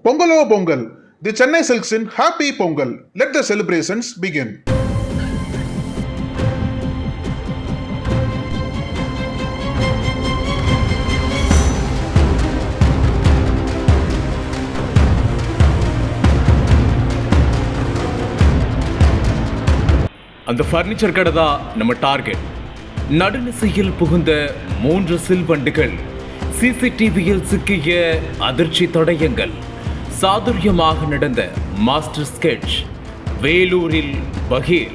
Pongalo Pongal, the Chennai Silks in Happy Pongal. Let the celebrations begin. அந்த furniture கடை தான் நம்ம target. நடுநிசையில் புகுந்த 3 சில்வண்டுகள், சிசிடிவியில் சிக்கிய அதிர்ச்சி தடயங்கள், சாதுரியமாக நடந்த மாஸ்டர் ஸ்கெட்ச். வேலூரில் பகீர்.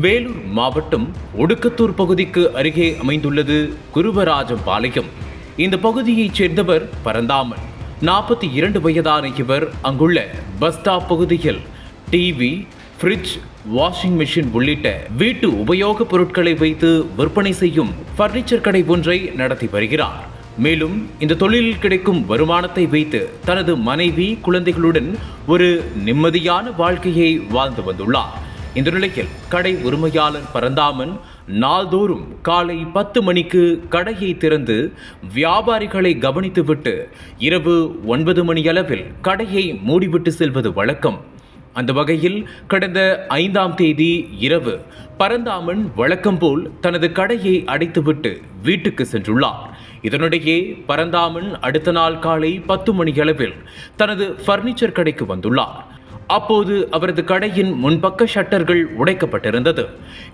வேலூர் மாவட்டம் ஒடுக்கத்தூர் பகுதிக்கு அருகே அமைந்துள்ளது குருவராஜபாளையம். இந்த பகுதியைச் சேர்ந்தவர் பரந்தாமன். 42 வயதான இவர் அங்குள்ள பஸ் ஸ்டாப் பகுதியில் டிவி, ஃப்ரிட்ஜ், வாஷிங் மெஷின் உள்ளிட்ட வீட்டு உபயோகப் பொருட்களை வைத்து விற்பனை செய்யும் ஃபர்னிச்சர் கடை ஒன்றை நடத்தி வருகிறார். மேலும் இந்த தொழிலில் கிடைக்கும் வருமானத்தை வைத்து தனது மனைவி, குழந்தைகளுடன் ஒரு நிம்மதியான வாழ்க்கையை வாழ்ந்து வந்துள்ளார். இந்த நிலையில் கடை உரிமையாளர் பரந்தாமன் நாள்தோறும் காலை 10 மணிக்கு கடையை திறந்து வியாபாரிகளை கவனித்துவிட்டு இரவு 9 மணி அளவில் கடையை மூடிவிட்டு செல்வது வழக்கம். அந்த வகையில் கடந்த 5ஆம் தேதி இரவு பரந்தாமன் வழக்கம் போல் தனது கடையை அடைத்துவிட்டு வீட்டுக்கு சென்றுள்ளார். இதனிடையே பரந்தாமன் அடுத்த நாள் காலை 10 மணி அளவில் தனது ஃபர்னிச்சர் கடைக்கு வந்துள்ளார். அப்போது அவரது கடையின் முன்பக்க ஷட்டர்கள் உடைக்கப்பட்டிருந்தது.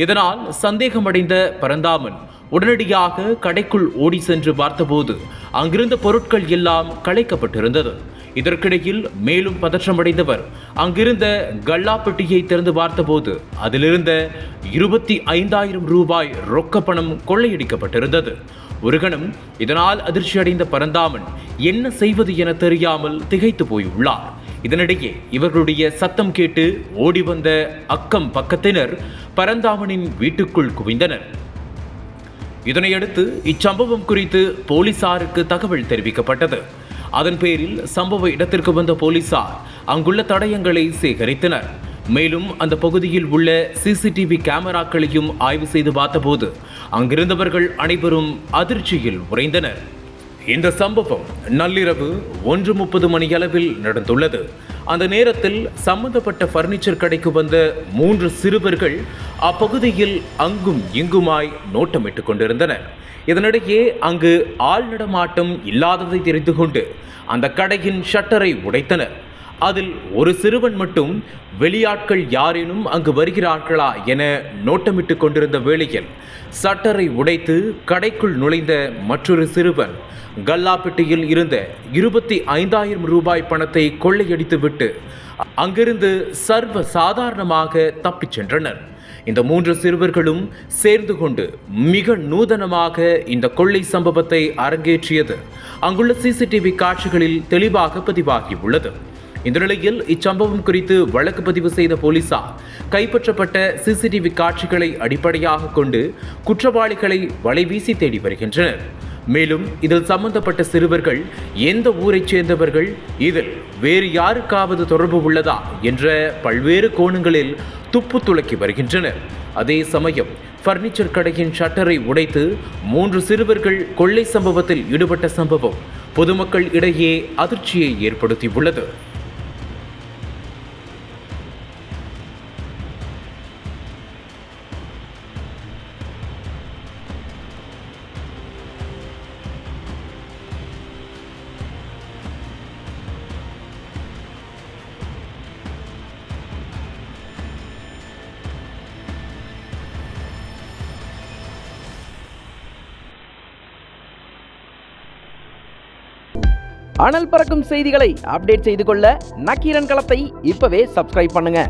இதனால் சந்தேகமடைந்த பரந்தாமன் உடனடியாக கடைக்குள் ஓடி சென்று பார்த்தபோது அங்கிருந்த பொருட்கள் எல்லாம் களைக்கப்பட்டிருந்தது. இதற்கிடையில் மேலும் பதற்றமடைந்தவர் அங்கிருந்த கல்லாப்பெட்டியை திறந்து பார்த்தபோது அதிலிருந்த 25,000 ரூபாய் ரொக்க பணம் கொள்ளையடிக்கப்பட்டிருந்தது. ஒரு கணம் இதனால் அதிர்ச்சியடைந்த பரந்தாமன் என்ன செய்வது என தெரியாமல் திகைத்து போயுள்ளார். இதனிடையே இவர்களுடைய சத்தம் கேட்டு ஓடி வந்த அக்கம் பக்கத்தினர் பரந்தாமனின் வீட்டுக்குள் குவிந்தனர். இதனையடுத்து இச்சம்பவம் குறித்து போலீசாருக்கு தகவல் தெரிவிக்கப்பட்டது. அதன் பேரில் சம்பவ இடத்திற்கு வந்த போலீசார் அங்குள்ள தடயங்களை சேகரித்தனர். மேலும் அந்த பகுதியில் உள்ள சிசிடிவி கேமராக்களையும் ஆய்வு செய்து பார்த்தபோது அங்கிருந்தவர்கள் அனைவரும் அதிர்ச்சியில் உறைந்தனர். இந்த சம்பவம் நள்ளிரவு 1:30 மணியளவில் நடந்துள்ளது. அந்த நேரத்தில் சம்பந்தப்பட்ட ஃபர்னிச்சர் கடைக்கு வந்த 3 சிறுவர்கள் அப்பகுதியில் அங்கும் இங்குமாய் நோட்டமிட்டுக் கொண்டிருந்தனர். இதனிடையே அங்கு ஆள் நடமாட்டம் இல்லாததை தெரிந்து கொண்டு அந்த கடையின் ஷட்டரை உடைத்தனர். அதில் ஒரு சிறுவன் மட்டும் வெளியாட்கள் யாரேனும் அங்கு வருகிறார்களா என நோட்டமிட்டு கொண்டிருந்த வேளையில் ஷட்டரை உடைத்து கடைக்குள் நுழைந்த மற்றொரு சிறுவன் கல்லாப்பெட்டியில் இருந்த 25,000 ரூபாய் பணத்தை கொள்ளையடித்துவிட்டு அங்கிருந்து சர்வ சாதாரணமாக தப்பிச் சென்றனர். இந்த 3 சிறுவர்களும் சேர்ந்து கொண்டு மிக நூதனமாக இந்த கொள்ளை சம்பவத்தை அரங்கேற்றியது அங்குள்ள சிசிடிவி காட்சிகளில் தெளிவாக பதிவாகியுள்ளது. இந்த நிலையில் இச்சம்பவம் குறித்து வழக்கு பதிவு செய்த போலீசார் கைப்பற்றப்பட்ட சிசிடிவி காட்சிகளை அடிப்படையாக கொண்டு குற்றவாளிகளை வலைவீசி தேடி வருகின்றனர். மேலும் இதில் சம்பந்தப்பட்ட சிறுவர்கள் எந்த ஊரைச் சேர்ந்தவர்கள், இதில் வேறு யாருக்காவது தொடர்பு உள்ளதா என்ற பல்வேறு கோணங்களில் துப்பு துளக்கி வருகின்றனர். அதே சமயம் ஃபர்னிச்சர் கடையின் ஷட்டரை உடைத்து 3 சிறுவர்கள் கொள்ளை சம்பவத்தில் ஈடுபட்ட சம்பவம் பொதுமக்கள் இடையே அதிர்ச்சியை ஏற்படுத்தியுள்ளது. அனல் பறக்கும் செய்திகளை அப்டேட் செய்து கொள்ள நக்கீரன் களத்தை இப்பவே சப்ஸ்கிரைப் பண்ணுங்க.